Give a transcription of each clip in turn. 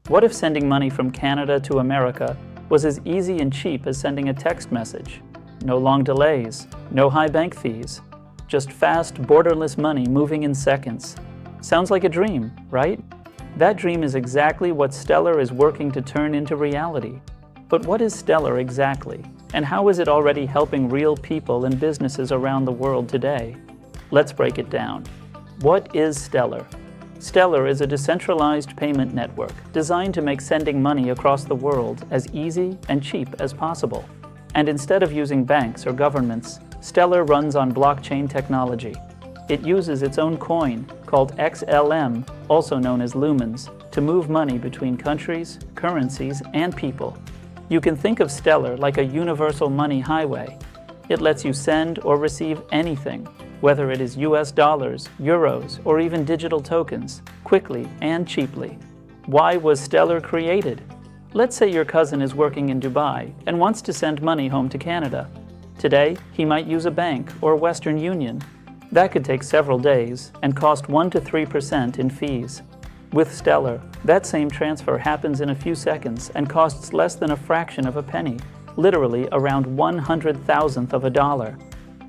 What if sending money from Canada to America was as easy and cheap as sending a text message? No long delays, no high bank fees, just fast, borderless money moving in seconds. Sounds like a dream, right? That dream is exactly what Stellar is working to turn into reality. But what is Stellar exactly? And how is it already helping real people and businesses around the world today? Let's break it down. What is Stellar? Stellar is a decentralized payment network designed to make sending money across the world as easy and cheap as possible. And instead of using banks or governments, Stellar runs on blockchain technology. It uses its own coin, called XLM, also known as lumens, to move money between countries, currencies, and people. You can think of Stellar like a universal money highway. It lets you send or receive anything, whether it is US dollars, euros, or even digital tokens, quickly and cheaply. Why was Stellar created? Let's say your cousin is working in Dubai and wants to send money home to Canada. Today, he might use a bank or Western Union. That could take several days and cost 1 to 3% in fees. With Stellar, that same transfer happens in a few seconds and costs less than a fraction of a penny, literally around 1/100,000th of a dollar.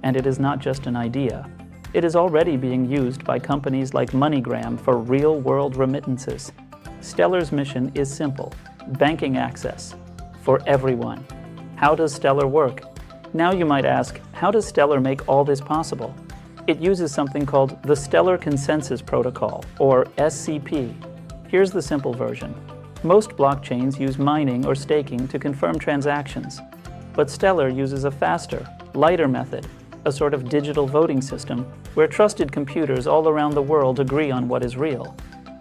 And it is not just an idea. It is already being used by companies like MoneyGram for real-world remittances. Stellar's mission is simple: banking access for everyone. How does Stellar work? Now you might ask, how does Stellar make all this possible? It uses something called the Stellar Consensus Protocol, or SCP. Here's the simple version. Most blockchains use mining or staking to confirm transactions, but Stellar uses a faster, lighter method, a sort of digital voting system where trusted computers all around the world agree on what is real.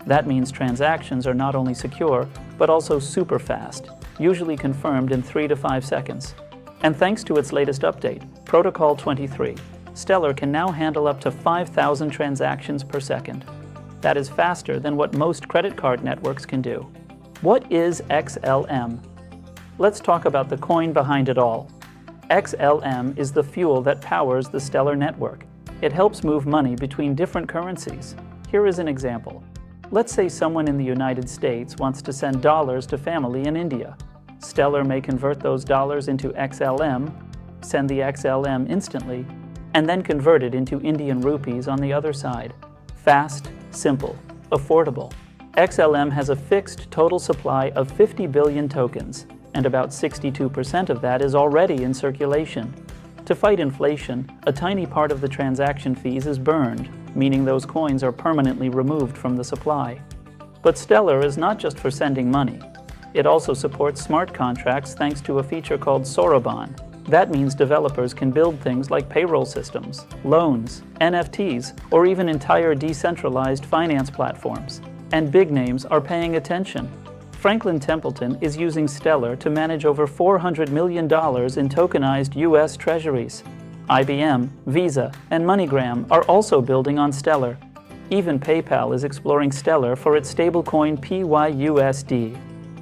That means transactions are not only secure, but also super fast, usually confirmed in 3 to 5 seconds. And thanks to its latest update, Protocol 23, Stellar can now handle up to 5,000 transactions per second. That is faster than what most credit card networks can do. What is XLM? Let's talk about the coin behind it all. XLM is the fuel that powers the Stellar network. It helps move money between different currencies. Here is an example. Let's say someone in the United States wants to send dollars to family in India. Stellar may convert those dollars into XLM, send the XLM instantly, and then convert it into Indian rupees on the other side. Fast, simple, affordable. XLM has a fixed total supply of 50 billion tokens, and about 62% of that is already in circulation. To fight inflation, a tiny part of the transaction fees is burned, meaning those coins are permanently removed from the supply. But Stellar is not just for sending money. It also supports smart contracts thanks to a feature called Soroban. That means developers can build things like payroll systems, loans, NFTs, or even entire decentralized finance platforms. And big names are paying attention. Franklin Templeton is using Stellar to manage over $400 million in tokenized US treasuries. IBM, Visa, and MoneyGram are also building on Stellar. Even PayPal is exploring Stellar for its stablecoin PYUSD.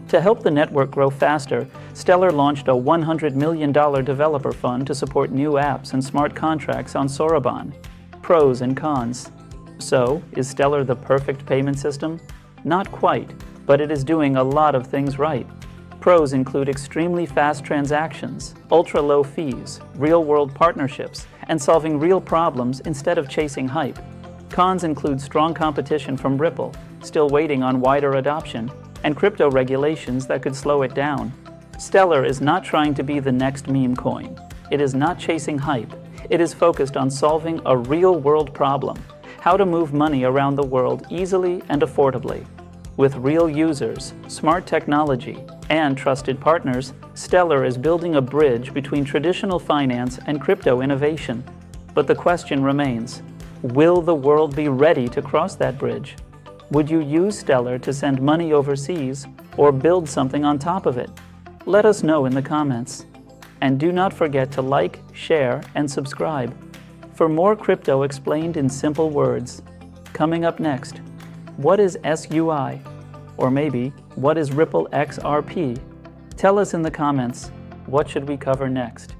To help the network grow faster, Stellar launched a $100 million developer fund to support new apps and smart contracts on Soroban. Pros and cons. So, is Stellar the perfect payment system? Not quite, but it is doing a lot of things right. Pros include extremely fast transactions, ultra-low fees, real-world partnerships, and solving real problems instead of chasing hype. Cons include strong competition from Ripple, still waiting on wider adoption, and crypto regulations that could slow it down. Stellar is not trying to be the next meme coin. It is not chasing hype. It is focused on solving a real-world problem: how to move money around the world easily and affordably. With real users, smart technology, and trusted partners, Stellar is building a bridge between traditional finance and crypto innovation. But the question remains: will the world be ready to cross that bridge? Would you use Stellar to send money overseas or build something on top of it? Let us know in the comments. And do not forget to like, share, and subscribe for more crypto explained in simple words. Coming up next, what is SUI? Or maybe, what is Ripple XRP? Tell us in the comments, what should we cover next?